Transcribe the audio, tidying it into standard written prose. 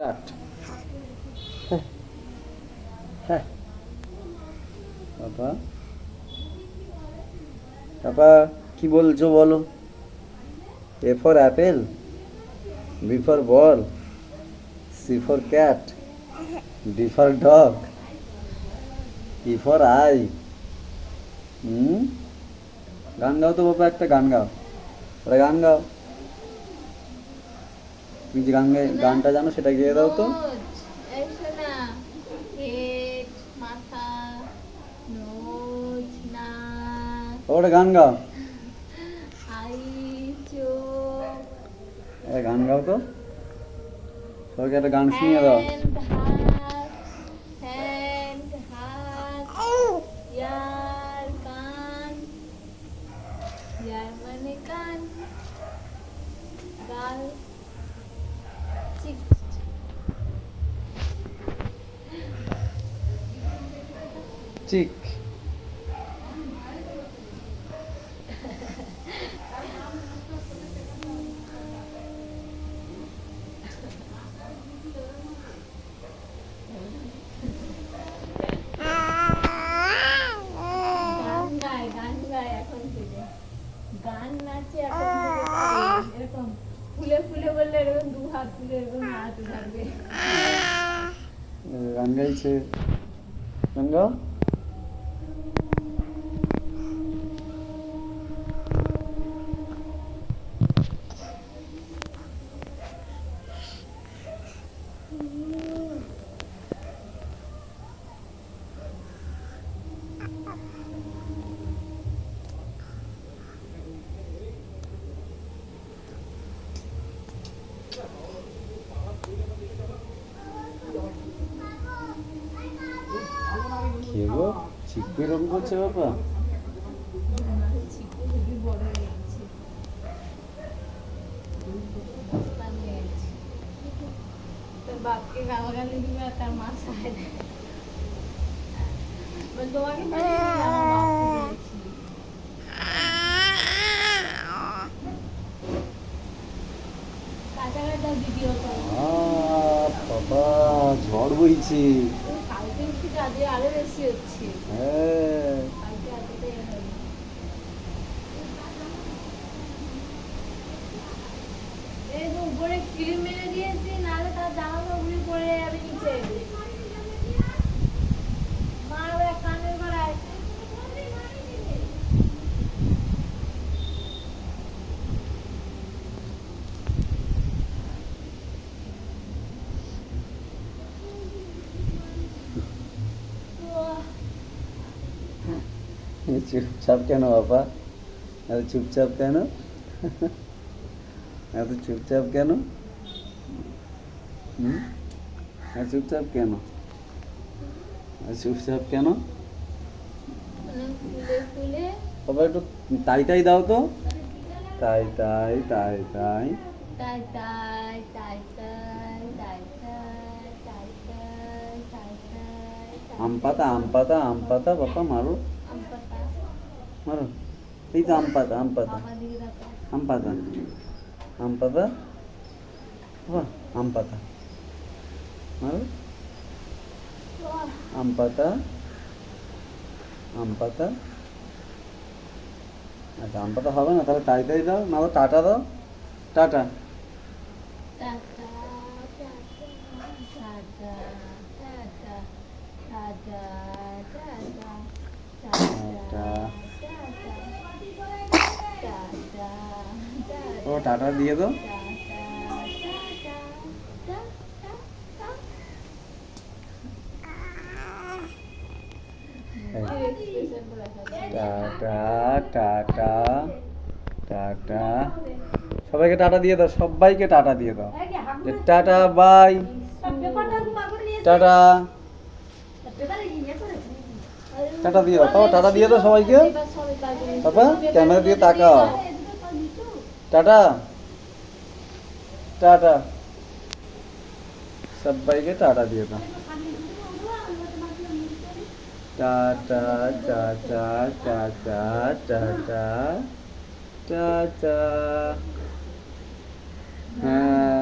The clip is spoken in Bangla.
কাট। হ্যাঁ, হ্যাঁ। পাপা, পাপা কি বলছো বলো? A for apple, B for ball, C for cat, D for dog, E for eye. হুম, গান গাও তো বাবা, একটা গান গাও। একটা গান গাও। তুমি যে শোনা, গানটা জানো সেটা গিয়ে দাও তো। নোজ, এই শোনা, হেড, মাথা, নোজ, নাক, ওটা গান গাও। আই, চোখ, একটা গান গাও তো, সবাইকে একটা গান শুনিয়ে দাও। হ্যান্ড, হাত, ইয়ার, কান, ইয়ার মানে কান, গাল, চিক, চিক। গান গায় এখন থেকে, গান নাচে এখন থেকে এরকম ফুলে ফুলে বললে এরকম দু হাত তুলে এরকম নাচতে থাকবে। গান গাইছে, গান গাও। কে গো, চিকু এরকম করছে বাবা? চিকু খুবই বড় হয়ে গেছে, মস্তান হয়ে গেছে। তোর বাপকে গালাগালি দিবে আর তার মা সাহায্য দেবে। বল, তোমাকে বলিনি, আমার বাপকে বলেছি। কাঁচা কাঁচা ভিডিও করো। বাবা, ঝড় বইছে। কালকে থেকে আজকে আরো বেশি হচ্ছে। হ্যাঁ, কালকে এতটাই হয়নি। এই তো উপরে ক্রিম মেরে দিয়েছি, নাহলে তার জামা কাপড় পরে যাবে নিচে। মারবে কানের গোড়ায়। চুপচাপ কেন বাবা? এত চুপচাপ কেন? এত চুপচাপ কেন? হুম, এত চুপচাপ কেন? এত চুপচাপ কেন? ফুলে ফুলে বাবা একটু তাই তাই দাও তো। তাই তাই তাই তাই। তাই তাই তাই তাই তাই তাই তাই তাই তাই তাই। আম পাতা, আম পাতা, আম পাতা, বাবা মারো, আম পাতা। মারো। এই তো আম পাতা, আম পাতা, আমার দিকে তাকাও। আম পাতা, আম পাতা, বাহ, আম পাতা মারো। বাহ, আম পাতা, আম পাতা। আচ্ছা, আম পাতা হবে না, তাহলে তাই তাই দাও, না তো টাটা দাও। টাটা। টাটা, টাটা, টাটা, টাটা, টাটা, টাটা, টাটা, টাটা। টাটা, ও টাটা দিয়ে দাও। টাটা, টাটা, টাটা। সবাইকে টাটা দিয়ে দাও, সবাইকে টাটা দিয়ে দাও। যে টাটা, বাই। টাটা। টাটা দিয়ে দাও, তাও টাটা দিয়ে দাও সবাইকে। বাবা ক্যামেরা দিয়ে তাকাও। টাটা, টাটা। সবাইকে টাটা দিয়ে দাও। টাটা, টাটা, টাটা, টাটা, টাটা। হ্যাঁ।